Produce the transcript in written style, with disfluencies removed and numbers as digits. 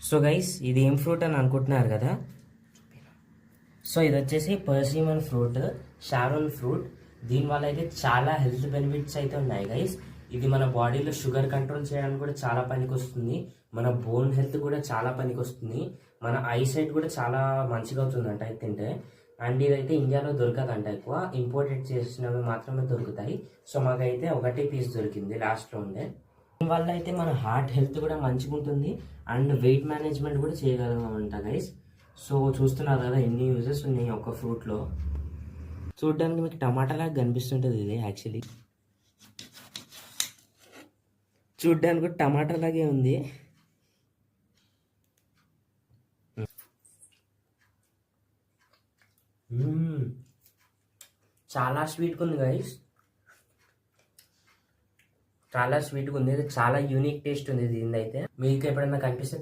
So guys ఇది ఏం fruit అని అనుకుంటున్నారు కదా. సో ఇది వచ్చేసి పర్సిమన్ ఫ్రూట్, షారోన్ ఫ్రూట్. దీనివల్ల అయితే చాలా హెల్త్ బెనిఫిట్స్ అయితే ఉన్నాయి గైస్. ఇది మన బాడీలో షుగర్ కంట్రోల్ చేయడానికి కూడా చాలా పనికి వస్తుంది. మన బోన్ హెల్త్ కూడా చాలా పనికి వస్తుంది. మన ఐ సైట్ కూడా చాలా మంచిగా అవుతుందంట ఇది తింటే. అండ్ ఇదైతే ఇండియాలో దొరకదంట, ఎక్కువ ఇంపోర్టెడ్ చేసినవి మాత్రమే దొరుకుతాయి. సో మాకైతే ఒకటే పీస్ దొరికింది లాస్ట్లో ఉండే. దీనివల్ల అయితే మన హార్ట్ హెల్త్ కూడా మంచిగా ఉంటుంది అండ్ వెయిట్ మేనేజ్మెంట్ కూడా చేయగలమంట గైస్. సో చూస్తున్నారు కదా ఎన్ని యూజెస్ ఉన్నాయి ఒక ఫ్రూట్లో. చూడడానికి మీకు టమాటా లాగా కనిపిస్తుంటుంది ఇది. యాక్చువల్లీ చూడ్డానికి కూడా టమాటా లాగే ఉంది. చాలా స్వీట్గా ఉంది గైస్, చాలా స్వీట్గా ఉంది. ఇది చాలా యూనిక్ టేస్ట్ ఉంది దీనిదైతే. మీకు ఎప్పుడైనా కనిపిస్తే